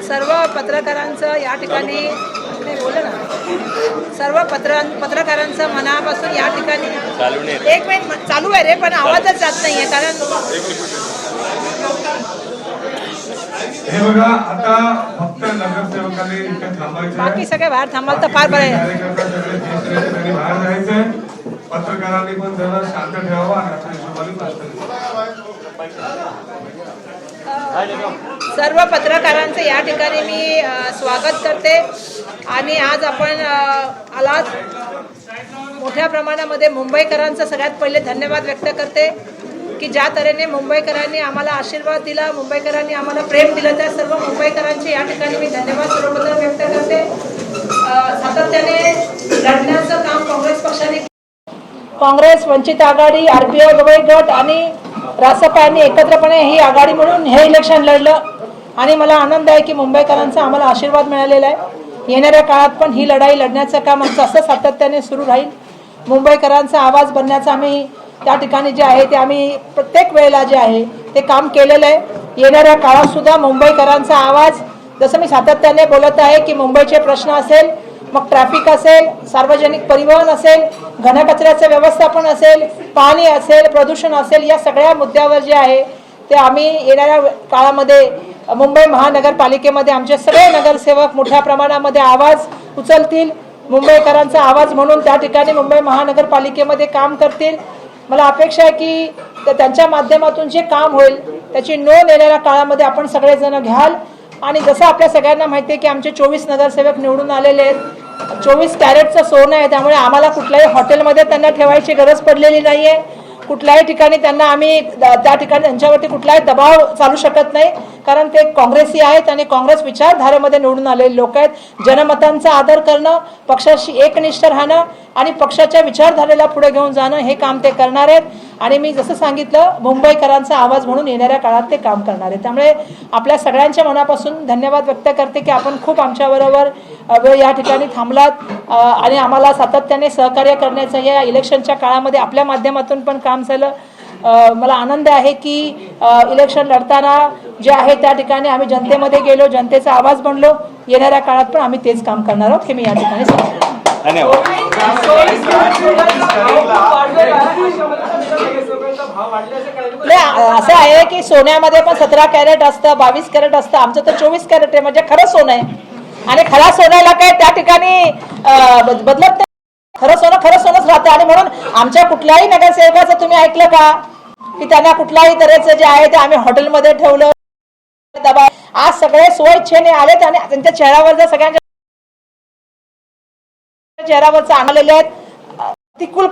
सर्व पत्रकारांचं या ठिकाणी बोललं ना, सर्व पत्रकारांचं मनापासून या ठिकाणी एक मिनिट चालू आहे रे, पण आवाजच जात नाहीये कारण हे बघा आता फक्त नगरसेवकांनी इथे थांबायचं, बाकी सगळे बाहेर थांबाल तर फार बरं आहे. बाहेर जायचंय, पत्रकारांनी पण जरा शांत ठेवावं आणि आपल्या हिशोबाने सर्व पत्रकारांचे या ठिकाणी मी स्वागत करते आणि आज आपण आलात मोठ्या प्रमाणामध्ये मुंबईकरांचं सगळ्यात पहिले धन्यवाद व्यक्त करते की ज्या तऱ्हेने मुंबईकरांनी आम्हाला आशीर्वाद दिला, मुंबईकरांनी आम्हाला प्रेम दिलं, त्या सर्व मुंबईकरांचे या ठिकाणी मी धन्यवाद सर्वप्रथम व्यक्त करते. सातत्याने लढण्याचं काम काँग्रेस पक्षाने, काँग्रेस, वंचित आघाडी, आरपीआय गवई गट आणि रासप यांनी एकत्रपणे ही आघाडी म्हणून हे इलेक्शन लढलं आणि मला आनंद आहे की मुंबईकरांचा आम्हाला आशीर्वाद मिळालेला आहे. येणाऱ्या काळात पण ही लढाई लढण्याचं काम आमचं असं सातत्याने सुरू राहील. मुंबईकरांचा आवाज बनण्याचं आम्ही त्या ठिकाणी जे आहे ते आम्ही प्रत्येक वेळेला जे आहे ते काम केलेलं आहे. येणाऱ्या काळात सुद्धा मुंबईकरांचा आवाज, जसं मी सातत्याने बोलत आहे की मुंबईचे प्रश्न असेल, मग ट्रॅफिक असेल, सार्वजनिक परिवहन असेल, घनकचऱ्याचं व्यवस्थापन असेल, पाणी असेल, प्रदूषण असेल, या सगळ्या मुद्द्यावर जे आहे ते आम्ही येणाऱ्या काळामध्ये मुंबई महानगरपालिकेमध्ये आमचे सगळे नगरसेवक मोठ्या प्रमाणामध्ये आवाज उचलतील, मुंबईकरांचा आवाज म्हणून त्या ठिकाणी मुंबई महानगरपालिकेमध्ये काम करतील. मला अपेक्षा आहे की त्यांच्या माध्यमातून जे काम होईल त्याची नोंद येणाऱ्या काळामध्ये आपण सगळेजण घ्याल. आणि जसं आपल्या सगळ्यांना माहिती आहे की आमचे 24 नगरसेवक निवडून आलेले आहेत, 24 कॅरेटचं सोनं आहे, त्यामुळे आम्हाला कुठल्याही हॉटेलमध्ये त्यांना ठेवायची गरज पडलेली नाही आहे. कुठल्याही ठिकाणी त्यांना आम्ही त्या ठिकाणी त्यांच्यावरती कुठलाही दबाव चालू शकत नाही, कारण ते काँग्रेसी आहेत आणि काँग्रेस विचारधारेमध्ये निवडून आलेले लोक आहेत. जनमतांचा आदर करणं, पक्षाशी एकनिष्ठ राहणं आणि पक्षाच्या विचारधारेला पुढे घेऊन जाणं हे काम ते करणार आहेत. आणि मी जसं सांगितलं, मुंबईकरांचा आवाज म्हणून येणाऱ्या काळात ते काम करणार आहे. त्यामुळे आपल्या सगळ्यांच्या मनापासून धन्यवाद व्यक्त करते की आपण खूप आमच्याबरोबर या ठिकाणी थांबलात आणि आम्हाला सातत्याने सहकार्य करण्याचं या इलेक्शनच्या काळामध्ये आपल्या माध्यमातून पण काम झालं. मला आनंद आहे की इलेक्शन लढताना जे आहे त्या ठिकाणी आम्ही जनतेमध्ये गेलो, जनतेचा आवाज बनलो. येणाऱ्या काळात पण आम्ही तेच काम करणार आहोत हे मी या ठिकाणी सांगतो. असं आहे की सोन्यामध्ये पण 17 कॅरेट असतं, 22 कॅरेट असतं, आमचं तर 24 कॅरेट आहे, म्हणजे खरं सोनं आहे. आणि खरा सोन्याला काय त्या ठिकाणी बदलत नाही, खरं सोनंच राहतं. आणि म्हणून आमच्या कुठल्याही नगरसेवकाचं तुम्ही ऐकलं का की त्यांना कुठल्याही तऱ्हेचं जे आहे ते आम्ही हॉटेलमध्ये ठेवलं, दबाव? आज सगळे स्वइच्छेने आलेत आणि त्यांच्या चेहऱ्यावर जर सगळ्यांच्या चेहऱ्यावरच आणलेले आहेत, प्रतिकूल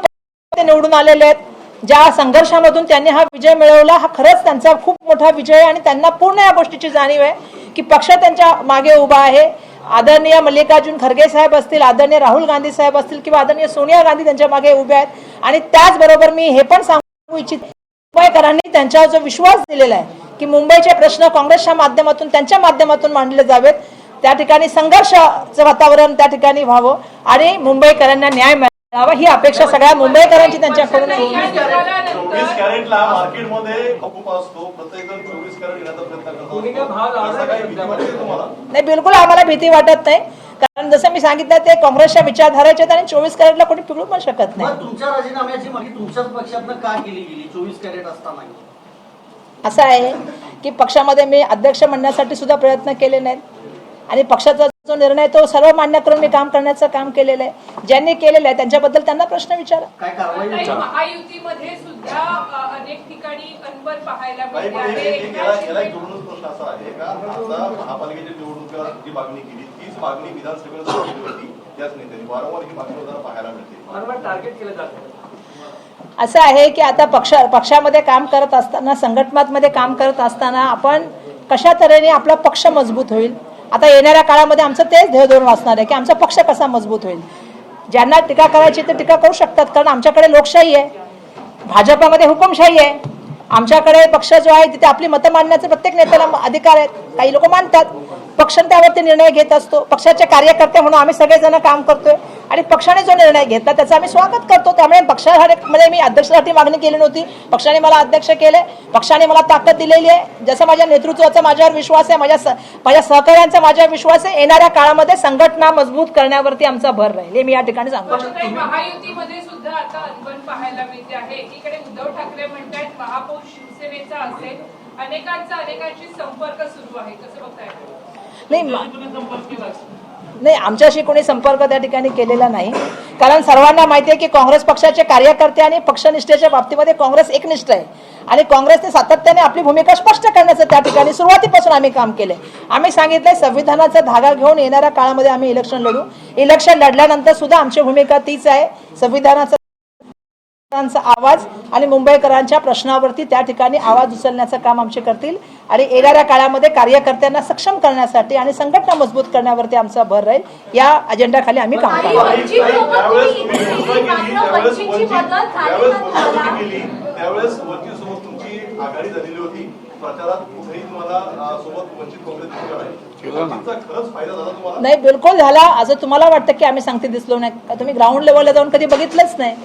निवडून आलेले आहेत. ज्या संघर्षामधून त्यांनी हा विजय मिळवला, हा खरंच त्यांचा खूप मोठा विजय आणि त्यांना पूर्ण या गोष्टीची जाणीव आहे की पक्ष त्यांच्या मागे उभा आहे. आदरणीय मल्लिकार्जुन खरगे साहेब असतील, आदरणीय राहुल गांधी साहेब असतील किंवा आदरणीय सोनिया गांधी त्यांच्या मागे उभे आहेत. आणि त्याचबरोबर मी हे पण सांगू इच्छिते, मुंबईकरांनी त्यांच्यावर जो विश्वास दिलेला आहे की मुंबईचे प्रश्न काँग्रेसच्या माध्यमातून, त्यांच्या माध्यमातून मांडले जावेत, त्या ठिकाणी संघर्षाचं वातावरण त्या ठिकाणी व्हावं आणि मुंबईकरांना न्याय मिळावा ही अपेक्षा सगळ्या मुंबईकरांची त्यांच्याकडून आहे. 24 कॅरेटला मार्केटमध्ये खूप असतो, प्रत्येक जण 24 कॅरेट घेण्याचा प्रयत्न करतो. नाही, बिलकुल आम्हाला भीती वाटत नाही, कारण जसं मी सांगितलं ते काँग्रेसच्या विचारधाराचे आणि 24 कॅरेटला कोणी पिघळू पण शकत नाही. तुमच्या राजीनाम्याची मागणी तुमच्याच पक्षातनं का केली गेली 24 कॅरेट असताना? असं आहे की पक्षामध्ये मी अध्यक्ष म्हणण्यासाठी सुद्धा प्रयत्न केले नाहीत आणि पक्षाचा जो निर्णय तो सर्व मान्य करून मी काम करण्याचं काम केलेलं आहे. ज्यांनी केलेलं आहे त्यांच्याबद्दल त्यांना प्रश्न विचारा. काय कारवाई? महायुतीमध्ये सुद्धा अनेक ठिकाणी अनवर पाहायला मिळते. प्रश्न असा आहे का आता महापालिकेची निवडणुकीला जी मागणी केली तीच मागणी विधानसभेला होती, त्याच नेत्यांनी वारंवार ही मागणी होताना पाहायला मिळते, वारंवार टार्गेट केलं जातं. असं आहे की आता पक्षामध्ये काम करत असताना, संघटनामध्ये काम करत असताना आपण कशा तऱ्हेने आपला पक्ष मजबूत होईल, आता येणाऱ्या काळामध्ये आमचं तेच ध्येय धोरण असणार आहे की आमचा पक्ष कसा मजबूत होईल. ज्यांना टीका करायची ते टीका करू शकतात, कारण आमच्याकडे लोकशाही आहे, भाजपमध्ये हुकुमशाही आहे. आमच्याकडे पक्ष जो आहे तिथे आपली मतं मांडण्याचे प्रत्येक नेत्याला अधिकार आहेत. काही लोक मानतात, पक्ष त्यावरती निर्णय घेत असतो. पक्षाचे कार्यकर्ते म्हणून आम्ही सगळेजण काम करतोय आणि पक्षाने जो निर्णय घेतला त्याचं आम्ही स्वागत करतो. त्यामुळे पक्षामध्ये मी अध्यक्षासाठी मागणी केली नव्हती, पक्षाने मला अध्यक्ष केले, पक्षाने मला ताकद दिलेली आहे. जसं माझ्या नेतृत्वाचा माझ्यावर विश्वास आहे, माझ्या सहकार्यांचा माझ्यावर विश्वास आहे. येणाऱ्या काळामध्ये संघटना मजबूत करण्यावरती आमचा भर राहील, हे मी या ठिकाणी सांगतो. महायुतीमध्ये सुद्धा आता अनबन पाहायला मिळते आहे. एकीकडे उद्धव ठाकरे म्हणतायत महापौर शिवसेनेचा असेल, अनेकांशी संपर्क सुरू आहे, कसं बघताय? नाही, आमच्याशी कोणी संपर्क त्या ठिकाणी केलेला नाही, कारण सर्वांना माहिती आहे की काँग्रेस पक्षाचे कार्यकर्ते आणि पक्षनिष्ठेच्या बाबतीमध्ये काँग्रेस एकनिष्ठ आहे आणि काँग्रेसने सातत्याने आपली भूमिका स्पष्ट करण्याचं त्या ठिकाणी सुरुवातीपासून आम्ही काम केलंय. आम्ही सांगितलंय संविधानाचा धागा घेऊन येणाऱ्या काळामध्ये आम्ही इलेक्शन लढू. इलेक्शन लढल्यानंतर सुद्धा आमची भूमिका तीच आहे, संविधानाचा आवाज आणि मुंबईकरांच्या प्रश्नावरती त्या ठिकाणी आवाज उचलण्याचं काम आमचे करतील आणि येणाऱ्या काळामध्ये कार्यकर्त्यांना सक्षम करण्यासाठी आणि संघटना मजबूत करण्यावरती आमचा भर राहील. या अजेंडाखाली आम्ही काम करतो. त्यावेळेस वंचितसोबत तुमची आघाडी झालेली होती, प्रचारात कुठेही तुम्हाला सोबत वंचित काँग्रेसचा खरंच फायदा झाला तुम्हाला? नाही, बिलकुल झाला. असं तुम्हाला वाटतं की आम्ही सांगते दिसलो नाही? तुम्ही ग्राउंड लेवलला जाऊन कधी बघितलंच नाही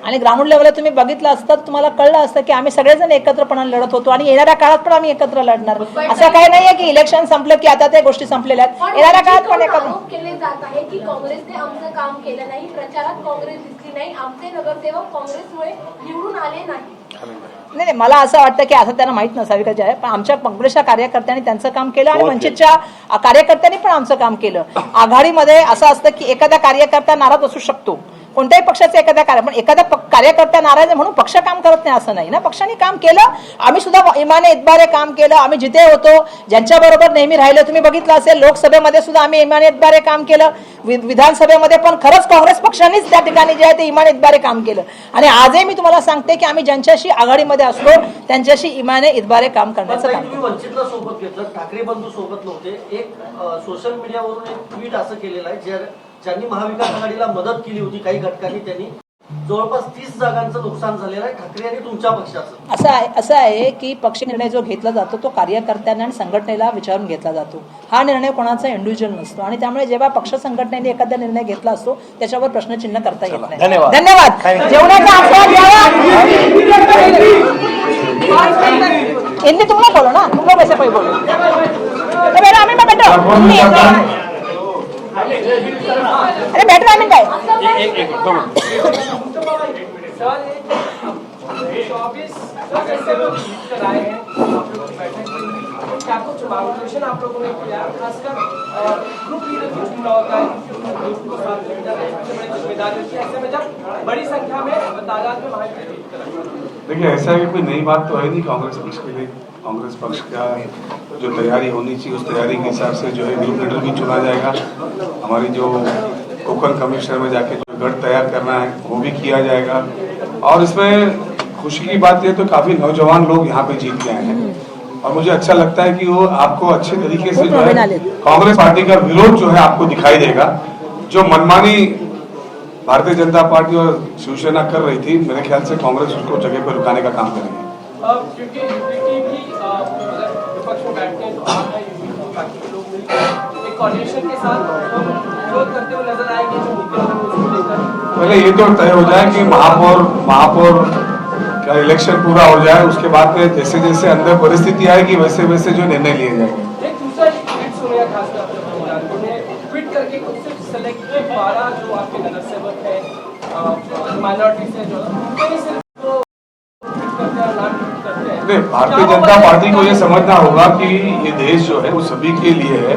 आणि ग्राउंड लेवलला तुम्ही बघितलं असतं तर तुम्हाला कळलं असतं की आम्ही सगळेजण एकत्रपणाने लढत होतो आणि येणाऱ्या काळात पण आम्ही एकत्र लढणार. असं काही नाहीये की इलेक्शन संपलं की आता त्या गोष्टी संपलेल्या आहेत. येणाऱ्या काळात पण एकत्र केले जात आहे की काँग्रेसने आमचं काम केलं नाही, प्रचारात काँग्रेस दिसली नाही, आमचे नगरसेवक काँग्रेसमुळे निवडून आले नाही. नाही, मला असं वाटतं की असं त्यांना माहित नसावी का आहे, पण आमच्या काँग्रेसच्या कार्यकर्त्यांनी त्यांचं काम केलं आणि वंचितच्या कार्यकर्त्यांनी पण आमचं काम केलं. आघाडीमध्ये असं असतं की एखादा कार्यकर्ता नाराज असू शकतो, कोणत्याही पक्षाचा एखादा कार्यकर्ता नाराज आहे म्हणून पक्ष काम करत नाही असं नाही ना. पक्षाने काम केलं, आम्ही सुद्धा इमाने इतबारे काम केलं. आम्ही जिथे होतो ज्यांच्याबरोबर नेहमी राहिलो, तुम्ही बघितलं असेल लोकसभेमध्ये सुद्धा आम्ही इमाने इतबारे काम केलं, विधानसभेमध्ये पण खरंच काँग्रेस पक्षानेच त्या ठिकाणी जे आहे ते इमाने इतबारे काम केलं. आणि आजही मी तुम्हाला सांगते की आम्ही ज्यांच्याशी आघाडीमध्ये असलो त्यांच्याशी इमाने इतबारे काम करण्याचं काम. तुम्ही वंचितला सोबत घेतलं, ठाकरे बंधू सोबत नव्हते. एक सोशल मीडियावरून एक ट्विट असं केलेलं आहे ज्यांनी महाविकास आघाडीला मदत केली होती काही घटकांनी, त्यांनी जवळपास 30 जागांचं नुकसान झालेलं आहे ठाकरे आणि तुमच्या पक्षाचं. असं आहे की पक्ष निर्णय जो घेतला जातो तो कार्यकर्त्यांना आणि संघटनेला विचारून घेतला जातो. हा निर्णय कोणाचा इंडिव्हिज्युअल नसतो आणि त्यामुळे जेव्हा पक्ष संघटनेने एखादा निर्णय घेतला असतो त्याच्यावर प्रश्नचिन्ह करता येत नाही. धन्यवाद. जेवणाचा आस्वाद घ्यावा. इनने तुम लोग बोलो ना, तुम लोग वैसे कोई बोलो. आम्ही बैठो. अरे बैठ रहा मिनट है. क्या कुछ मार्गदर्शन आप लोगों ने किया, खासकर ग्रुप लीडर को चुनना होता है, उसको साथ लेकर जाना सबसे बड़ी जिम्मेदारी होती है. ऐसे में जब बड़ी संख्या में तादाद में महायुति, देखिए ऐसा है कोई नई बात तो है नहीं कांग्रेस पक्ष के लिए. कांग्रेस पक्ष का जो तैयारी होनी चाहिए उस तैयारी के हिसाब से जो है ग्रुप लीडर भी चुना जाएगा. हमारी जो कोकण कमिश्नर में जाके जो गढ़ तैयार करना है वो भी किया जाएगा. और इसमें खुशी की बात यह तो काफी नौजवान लोग यहाँ पे जीत गए हैं और मुझे अच्छा लगता है कि वो आपको अच्छे तरीके से जो है कांग्रेस पार्टी का विरोध जो है आपको दिखाई देगा. जो मनमानी भारतीय जनता पार्टी और शिवसेना कर रही थी, मेरे ख्याल से कांग्रेस उसको जगह पर रुकाने का काम करेगी. क्योंकि यूपीटी भी विपक्ष में बैठते हैं तो आप बाकी लोग मिलकर एक कोऑर्डिनेशन के साथ विरोध करते हुए नजर आएंगे जो मुद्दे हैं उसको लेकर. पहले ये तो तय हो जाए कि महापौर का इलेक्शन पूरा हो जाए, उसके बाद में जैसे जैसे अंदर परिस्थिति आएगी वैसे वैसे जो निर्णय लिए जाएंगे. एक दूसरा ट्वीट सुनिए, खासकर ट्वीट करके खुद से सेलेक्ट 12 जो आपके नगरसेवक है माइनॉरिटी से जो नहीं, भारतीय जनता पार्टी को ये समझना होगा कि ये देश जो है वो सभी के लिए है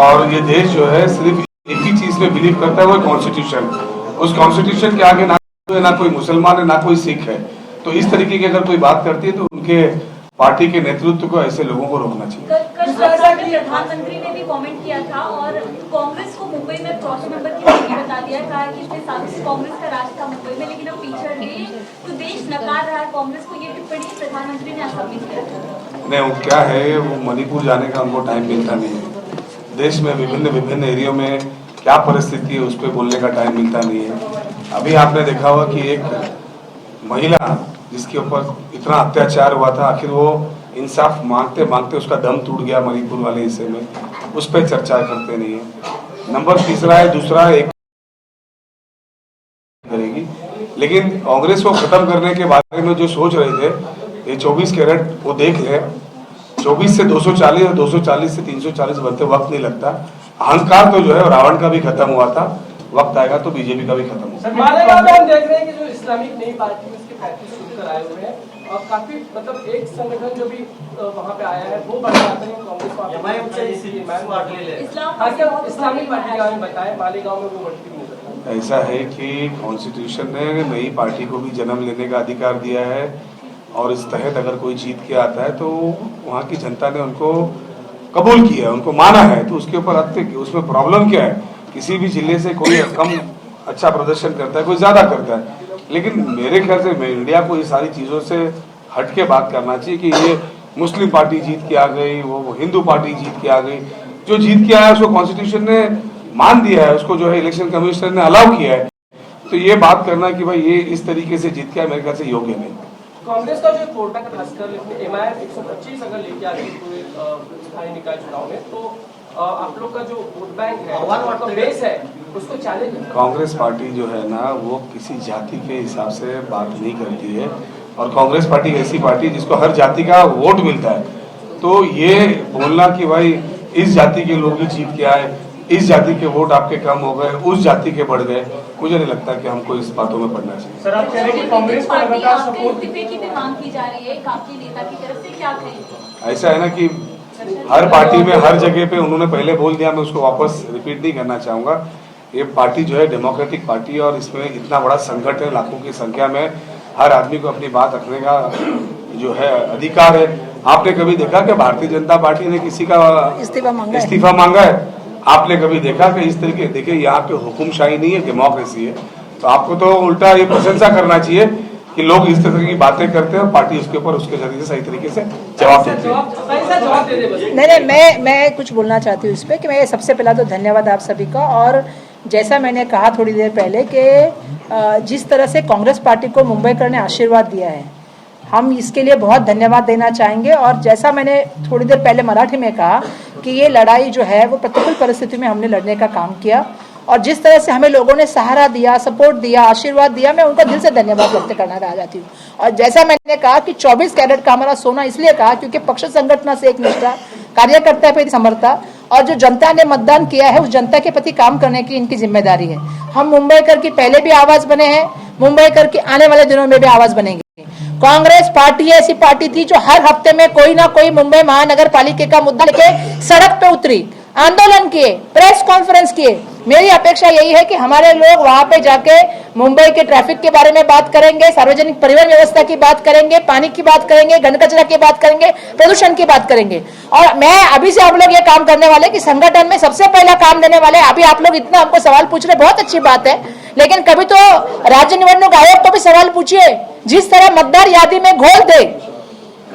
और ये देश जो है सिर्फ एक ही चीज में बिलीव करता है, वो कॉन्स्टिट्यूशन. उस कॉन्स्टिट्यूशन के आगे ना कोई मुसलमान है ना कोई सिख है. तो इस तरीके की अगर कोई बात करती है तो उनके पार्टी के नेतृत्व को ऐसे लोगों को रोकना चाहिए. प्रधानमंत्री ने भी कमेंट किया था और कांग्रेस को मुंबई में क्रॉस मेंबर की सूची बता दिया, कहा कि इसके साथ कांग्रेस का राज था मुंबई में लेकिन अब पिछड़ गई तो देश नकार रहा है कांग्रेस को. ये टिप्पणी प्रधानमंत्री ने ऐसा भी किया. नहीं, वो क्या है, वो मणिपुर जाने का उनको टाइम मिलता नहीं है. देश में विभिन्न एरियो में क्या परिस्थिति है उस पर बोलने का टाइम मिलता नहीं है. अभी आपने देखा होगा कि एक महिला जिसके ऊपर इतना अत्याचार हुआ था, आखिर वो इंसाफ मांगते मांगते उसका दम टूट गया मणिपुर वाले हिस्से में, उस पर चर्चा करते नहीं है. नंबर तीसरा है, दूसरा एक लेकिन कांग्रेस को खत्म करने के बारे में जो सोच रहे थे, ये 24 कैरेट वो देख ले, 24 से 240 और 240 से 340 बनते वक्त नहीं लगता। अहंकार तो जो है रावण का भी खत्म हुआ था, वक्त आएगा तो बीजेपी का भी खत्म होगा। मालेगांव में हम देख रहे हैं कि जो इस्लामिक नई पार्टी में इसके 35 शुरू आए हुए हैं और काफी मतलब एक संगठन जो भी वहाँ पे आया है वो बताते हैं कांग्रेस इस्लामिक पार्टी के बारे में बताए, मालेगांव में वो बढ़ती हुई नजर ऐसा है कि कॉन्स्टिट्यूशन ने नई पार्टी को भी जन्म लेने का अधिकार दिया है और इस तहत अगर कोई जीत के आता है तो वहाँ की जनता ने उनको कबूल किया है, उनको माना है, तो उसके ऊपर उसमें प्रॉब्लम क्या है? किसी भी जिले से कोई कम अच्छा प्रदर्शन करता है, कोई ज्यादा करता है, लेकिन मेरे ख्याल से मीडिया को ये सारी चीजों से हट के बात करना चाहिए कि ये मुस्लिम पार्टी जीत के आ गई, वो हिंदू पार्टी जीत के आ गई। जो जीत के आया उसको कॉन्स्टिट्यूशन ने मान दिया है, उसको जो है इलेक्शन कमिश्नर ने अलाउ किया है, तो ये बात करना कि भाई ये इस तरीके से जीत के आया मेरे ख्याल से योग्य नहीं। कांग्रेस का जो कोटा का खासकर एमआईएम 125 अगर लेके आ रही पूरे स्थानीय निकाय चुनाव में, तो आप लोग का जो वोट बैंक है, आपका बेस है, उसको चैलेंज है। कांग्रेस पार्टी जो है ना वो किसी जाति के हिसाब से बात नहीं करती है और कांग्रेस पार्टी ऐसी पार्टी जिसको हर जाति का वोट मिलता है, तो ये बोलना कि भाई इस जाति के लोग ही जीत के आए, इस जाति के वोट आपके कम हो गए, उस जाति के बढ़ गए, मुझे नहीं लगता कि हमको इस बातों में पड़ना चाहिए। सर आप कह रहे हैं कि कांग्रेस को लगातार सपोर्ट इस्तीफे की भी मांग की जा रही है काफी नेता की तरफ से, क्या कहेंगे? ऐसा है ना कि हर पार्टी में हर जगह पे उन्होंने पहले बोल दिया, मैं उसको वापस रिपीट नहीं करना चाहूंगा। ये पार्टी जो है डेमोक्रेटिक पार्टी है और इसमें इतना बड़ा संकट है, लाखों की संख्या में, हर आदमी को अपनी बात रखने का जो है अधिकार है। आपने कभी देखा कि भारतीय जनता पार्टी ने किसी का इस्तीफा मांगा है? आपने कभी देखा कि इस तरीके? देखिए यहाँ पे हुकुमशाही नहीं है, डेमोक्रेसी है, तो आपको तो उल्टा ये प्रशंसा करना चाहिए कि लोग इस तरह की बातें करते हैं और पार्टी उसके ऊपर उसके जरिए सही तरीके से जवाब देती है। नहीं, मैं कुछ बोलना चाहती हूँ इस पर कि मैं सबसे पहला तो धन्यवाद आप सभी का, और जैसा मैंने कहा थोड़ी देर पहले कि जिस तरह से कांग्रेस पार्टी को मुंबईकर ने आशीर्वाद दिया है, हम इसके लिए बहुत धन्यवाद देना चाहेंगे। और जैसा मैंने थोड़ी देर पहले मराठी में कहा कि ये लड़ाई जो है वो प्रतिकूल परिस्थिति में हमने लड़ने का काम किया, और जिस तरह से हमें लोगों ने सहारा दिया, सपोर्ट दिया, आशीर्वाद दिया, मैं उनका दिल से धन्यवाद व्यक्त करना चाहती हूँ। और जैसा मैंने कहा कि 24 कैरेट का हमारा सोना इसलिए कहा क्योंकि पक्ष संगठन से एक निष्ठा, कार्यकर्ता पे समर्था, और जो जनता ने मतदान किया है उस जनता के प्रति काम करने की इनकी जिम्मेदारी है। हम मुंबईकर की पहले भी आवाज बने हैं, मुंबईकर की आने वाले दिनों में भी आवाज बनेंगे। कांग्रेस पार्टी ऐसी पार्टी थी जो हर हफ्ते में कोई ना कोई मुंबई महानगर पालिका का मुद्दा लेके सड़क पे उतरी, आंदोलन किए, प्रेस कॉन्फ्रेंस किए। मेरी अपेक्षा यही है कि हमारे लोग वहां पे जाके मुंबई के ट्रैफिक के बारे में बात करेंगे, सार्वजनिक परिवहन व्यवस्था की बात करेंगे, पानी की बात करेंगे, घन कचरा की बात करेंगे, प्रदूषण की बात करेंगे। और मैं अभी से आप लोग ये काम करने वाले कि संगठन में सबसे पहला काम देने वाले, अभी आप लोग इतना हमको सवाल पूछ रहे, बहुत अच्छी बात है, लेकिन कभी तो राज्य निवडणूक आयोग को भी सवाल पूछिए। जिस तरह मतदार यादी में घोल दे,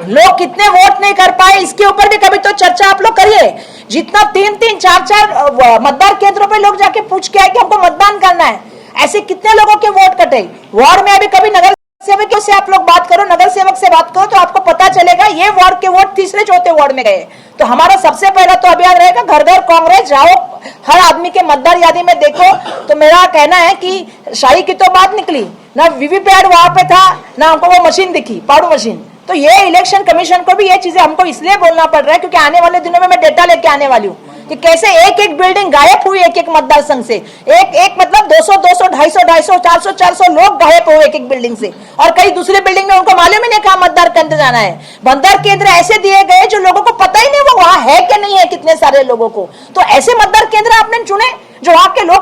लोग कितने वोट नहीं कर पाए, इसके ऊपर भी कभी तो चर्चा आप लोग करिए। जितना 3-3, 4-4 मतदान केंद्रों पे लोग जाके पूछ के आए कि हमको मतदान करना है, ऐसे कितने लोगों के वोट कटे। वार्ड में अभी कभी नगर सेवक से आप लोग बात करो, नगर सेवक से बात करो, तो आपको पता चलेगा ये वार्ड के वोट तीसरे चौथे वार्ड में गए। तो हमारा सबसे पहला तो अभियान रहेगा घर घर कांग्रेस, जाओ हर आदमी के मतदार यादी में देखो। तो मेरा कहना है कि शाही की तो बात निकली ना, वीवीपैट वहां पे था ना, हमको वो मशीन दिखी, पाड़ू मशीन। तो ये इलेक्शन कमीशन को भी ये चीजें हमको इसलिए बोलना पड़ रहा है क्योंकि आने वाले दिनों में मैं डेटा लेके आने वाली हूँ कि कैसे एक एक बिल्डिंग गायब हुई, एक एक मतदार संघ से, एक मतलब 200, 250, 400 लोग गायब हुए एक एक बिल्डिंग से, और कई दूसरी बिल्डिंग में उनको मालूम ही नहीं कहा मतदार केंद्र जाना है। मतदार केंद्र ऐसे दिए गए जो लोगों को पता ही नहीं वो वहां है कि नहीं है, कितने सारे लोगों को। तो ऐसे मतदार केंद्र आपने चुने जो वहां के लोग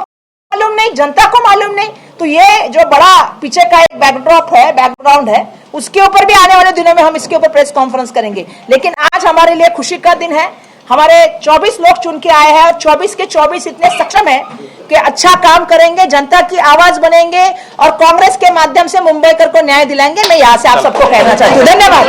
मालूम नहीं, जनता को मालूम नहीं। तो ये जो बड़ा पीछे का एक बैकग्राउंड है, उसके ऊपर भी आने वाले दिनों में हम इसके ऊपर प्रेस कॉन्फ्रेंस करेंगे। लेकिन आज हमारे लिए खुशी का दिन है, हमारे 24 लोग चुन के आए हैं और 24 के 24 इतने सक्षम हैं कि अच्छा काम करेंगे, जनता की आवाज बनेंगे और कांग्रेस के माध्यम से मुंबईकर को न्याय दिलाएंगे। मैं यहाँ से आप सबको कहना चाहती हूँ। धन्यवाद।